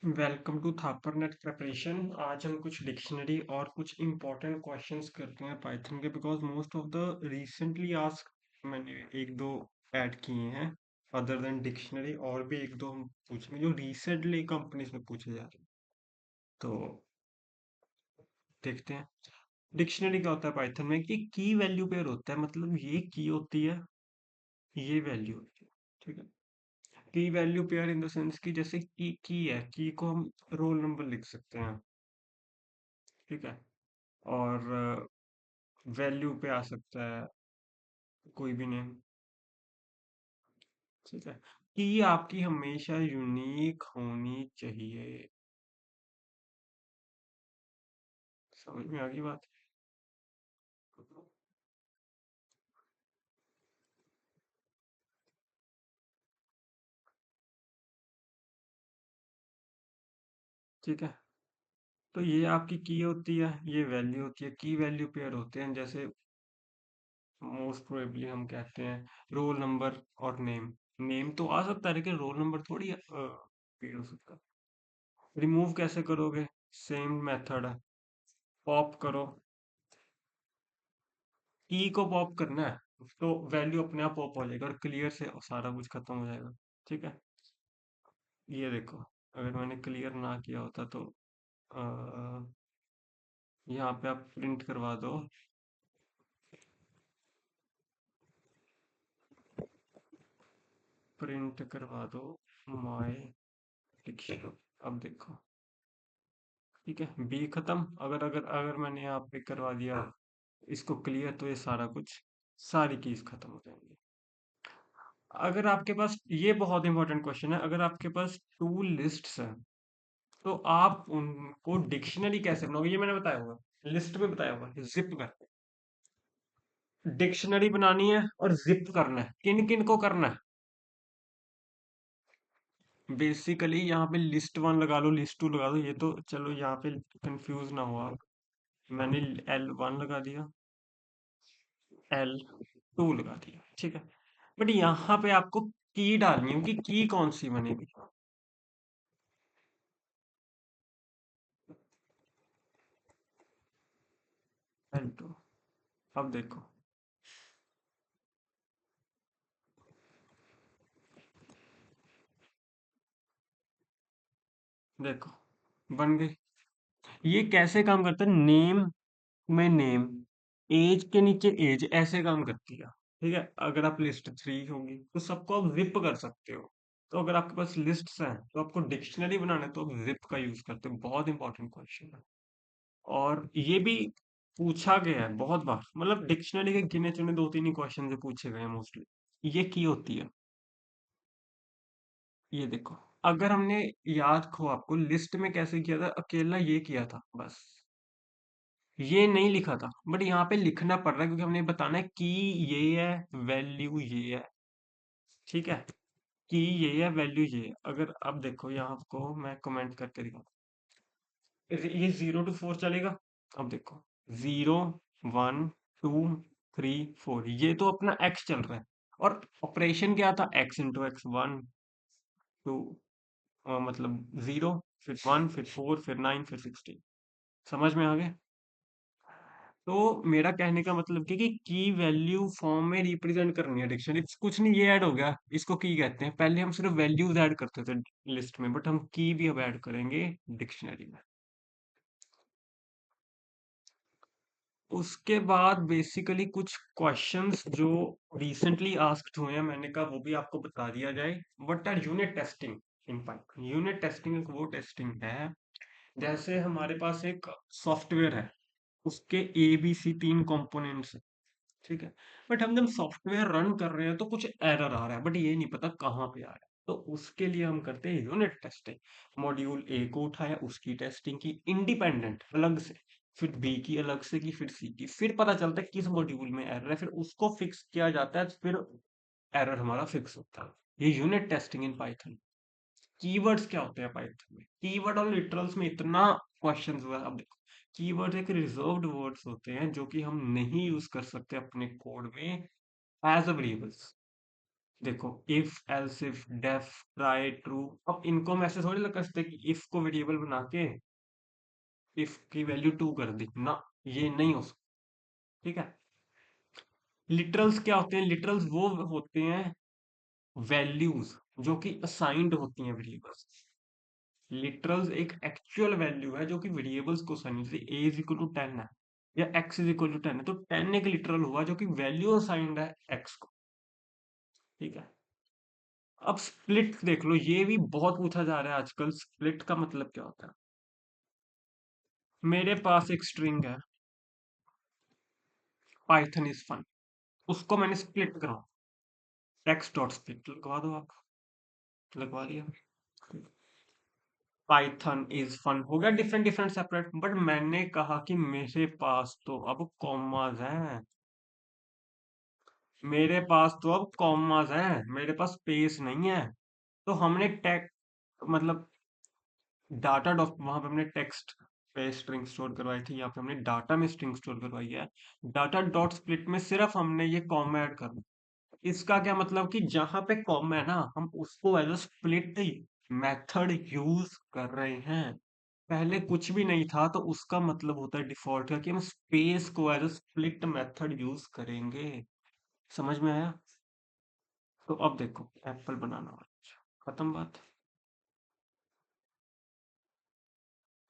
Welcome to Thapar NET preparation. आज हम कुछ डिक्शनरी और कुछ इंपॉर्टेंट क्वेश्चंस करते हैं पाइथन के, because most of the recently ask मैंने एक दो ऐड किए हैं। अदर देन डिक्शनरी और भी एक दो हम पूछेंगे जो रिसेंटली कंपनीज में पूछे जा रहे हैं। तो देखते हैं डिक्शनरी क्या होता है पाइथन में। कि की वैल्यू पेयर होता है, मतलब ये की होती है, ये वैल्यू होती है। ठीक है। की value pair in the sense कि जैसे की है, की को हम रोल नंबर लिख सकते हैं। ठीक है। और वैल्यू पे आ सकता है कोई भी नेम। ठीक है। कि आपकी हमेशा यूनिक होनी चाहिए। समझ में आ गई बात? ठीक है। तो ये आपकी की होती है, ये वैल्यू होती है। की वैल्यू पेयर होते हैं, जैसे मोस्ट प्रोबेबली हम कहते हैं रोल नंबर और नेम। नेम तो आ सकता है लेकिन रोल नंबर थोड़ी पेयर हो सकता। रिमूव कैसे करोगे? सेम मेथड है। पॉप करो, की को पॉप करना है तो वैल्यू अपने आप पॉप हो जाएगा और क्लियर से सारा कुछ खत्म हो जाएगा। ठीक है। ये देखो, अगर मैंने क्लियर ना किया होता तो यहाँ पे आप प्रिंट करवा दो। प्रिंट करवा दो माय डिक्शनरी। अब देखो, ठीक है, बी खत्म। अगर अगर अगर मैंने यहाँ पे करवा दिया इसको क्लियर, तो ये सारा कुछ, सारी कीज खत्म हो जाएंगी। अगर आपके पास, ये बहुत इंपॉर्टेंट क्वेश्चन है, अगर आपके पास टू लिस्ट्स हैं तो आप उनको डिक्शनरी कैसे बनाओगे? ये मैंने बताया होगा, लिस्ट में बताया होगा, जिप करके डिक्शनरी बनानी है और जिप करना है। किन किन को करना है? बेसिकली यहाँ पे लिस्ट वन लगा लो, लिस्ट टू लगा दो। ये तो चलो यहाँ पे कंफ्यूज ना हो आप। मैंने L1 लगा दिया, L2 लगा दिया। ठीक है। बट यहाँ पे आपको की डालनी है कि की कौन सी बनेगी। L2। अब देखो, देखो बन गई। ये कैसे काम करता है? नेम में नेम, एज के नीचे एज, ऐसे काम करती है। ठीक है। अगर आप लिस्ट थ्री होगी तो सबको आप जिप कर सकते हो। तो अगर आपके पास लिस्ट्स हैं तो आपको डिक्शनरी बनाना है तो आप जिप का यूज करते हो। बहुत इंपॉर्टेंट क्वेश्चन है और ये भी पूछा गया है बहुत बार। मतलब डिक्शनरी के गिने चुने दो तीन ही क्वेश्चन जो पूछे गए हैं मोस्टली। ये की होती है। ये देखो, अगर हमने, याद खो आपको, लिस्ट में कैसे किया था, अकेला ये किया था बस, ये नहीं लिखा था। बट यहाँ पे लिखना पड़ रहा है क्योंकि हमने बताना है कि ये है, वैल्यू ये है। ठीक है। कि ये है, वैल्यू ये है। अगर अब देखो, यहाँ को मैं कमेंट करके दिखाऊं, ये 0 to 4 चलेगा। अब देखो, 0 1 2 3 4, ये तो अपना एक्स चल रहा है। और ऑपरेशन क्या था? एक्स इंटू एक्स, 1 2, मतलब 0, फिर 1, फिर 4, फिर 9, फिर 16। समझ में आ गया? तो मेरा कहने का मतलब कि की वैल्यू फॉर्म में रिप्रेजेंट करनी है डिक्शनरी। कुछ नहीं, ये ऐड हो गया, इसको की कहते हैं। पहले हम सिर्फ वैल्यूज ऐड करते थे लिस्ट में, बट हम की भी अब ऐड करेंगे डिक्शनरी में। उसके बाद बेसिकली कुछ क्वेश्चंस जो रिसेंटली आस्क्ड हुए हैं, मैंने कहा वो भी आपको बता दिया जाए। What are unit testing in Python? Unit testing एक वो टेस्टिंग है, जैसे हमारे पास एक सॉफ्टवेयर है, उसके ए बी सी तीन कंपोनेंट्स। ठीक है। बट हम जब सॉफ्टवेयर रन कर रहे हैं तो कुछ एरर आ रहा है, बट ये नहीं पता कहाँ पे आ रहा है। तो उसके लिए हम करते हैं यूनिट टेस्टिंग। मॉड्यूल ए को उठाया, उसकी टेस्टिंग की इंडिपेंडेंट अलग से, फिर बी की अलग से की, फिर सी की। फिर पता चलता है किस मॉड्यूल में एरर है, फिर उसको फिक्स किया जाता है, फिर एरर हमारा फिक्स होता है। ये unit testing in Python. Keywords क्या होते हैं पाइथन में? कीवर्ड और लिटरल्स में इतना क्वेश्चन हुआ है। अब देखो, कीवर्ड एक रिजर्व्ड वर्ड्स होते हैं जो कि हम नहीं यूज कर सकते अपने कोड में एज अ वेरिएबल्स। देखो, if, else if, def, try, true, अब इनको हम ऐसे थोड़ी लगा सकते कि इफ को वेरिएबल बना के इफ की वैल्यू 2 कर दी ना, ये नहीं हो सकता। ठीक है। लिटरल्स क्या होते हैं? लिटरल्स वो होते हैं वैल्यूज जो कि असाइंड होती हैं वेरिएबल्स। लिटरल्स एक एक्चुअल वैल्यू है जो कि वेरिएबल्स को असाइन, जैसे a इज इक्वल टू 10 है या x इज इक्वल टू 10 है, तो 10 एक लिटरल हुआ जो कि वैल्यू असाइंड है x को। ठीक है। अब स्प्लिट देख लो, ये भी बहुत पूछा जा रहा है आजकल, स्प्लिट का मतलब क्या होता है? मेरे पास एक स्ट्रिंग है, पाइथन इज फन, उसको मैंने स्प्लिट करा, टेक्स्ट डॉट स्प्लिट लगवा दो आप। लगवा दिया। पाइथन इज फन हो गया, डिफरेंट डिफरेंट सेपरेट, बट मैंने कहा कि मेरे पास तो अब कॉमास हैं, मेरे पास तो अब कॉमास हैं, मेरे पास स्पेस नहीं है। तो हमने टेक मतलब डाटा डॉट, वहां पे हमने टेक्स्ट पे स्ट्रिंग स्टोर करवाई थी, यहाँ पे हमने डाटा में स्ट्रिंग स्टोर करवाई है। डाटा डॉट स्प्लिट में सिर्फ हमने ये कॉमा ऐड करना। इसका क्या मतलब कि जहां पे कॉमा है ना, हम उसको as a split method use कर रहे हैं। पहले कुछ भी नहीं था, तो उसका मतलब होता है डिफॉल्ट का कि हम स्पेस को as a split method use करेंगे। समझ में आया? तो अब देखो, एप्पल बनाना, खत्म बात।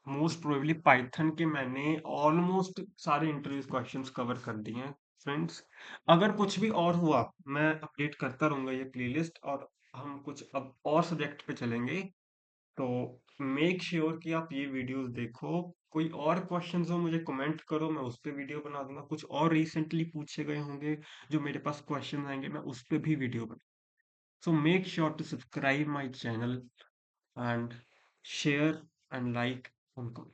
मोस्ट प्रोबेबली पाइथन के मैंने ऑलमोस्ट सारे इंटरव्यू क्वेश्चंस कवर कर दिए हैं फ्रेंड्स। अगर कुछ भी और हुआ, मैं अपडेट करता रहूंगा ये प्लेलिस्ट, और हम कुछ अब और सब्जेक्ट पे चलेंगे। तो मेक श्योर कि आप ये वीडियोस देखो। कोई और क्वेश्चंस हो मुझे कमेंट करो, मैं उस पे वीडियो बना दूंगा। कुछ और रिसेंटली पूछे गए होंगे जो मेरे पास क्वेश्चन आएंगे, मैं उस पे भी वीडियो बना। So make sure to subscribe my channel and share and like उनको।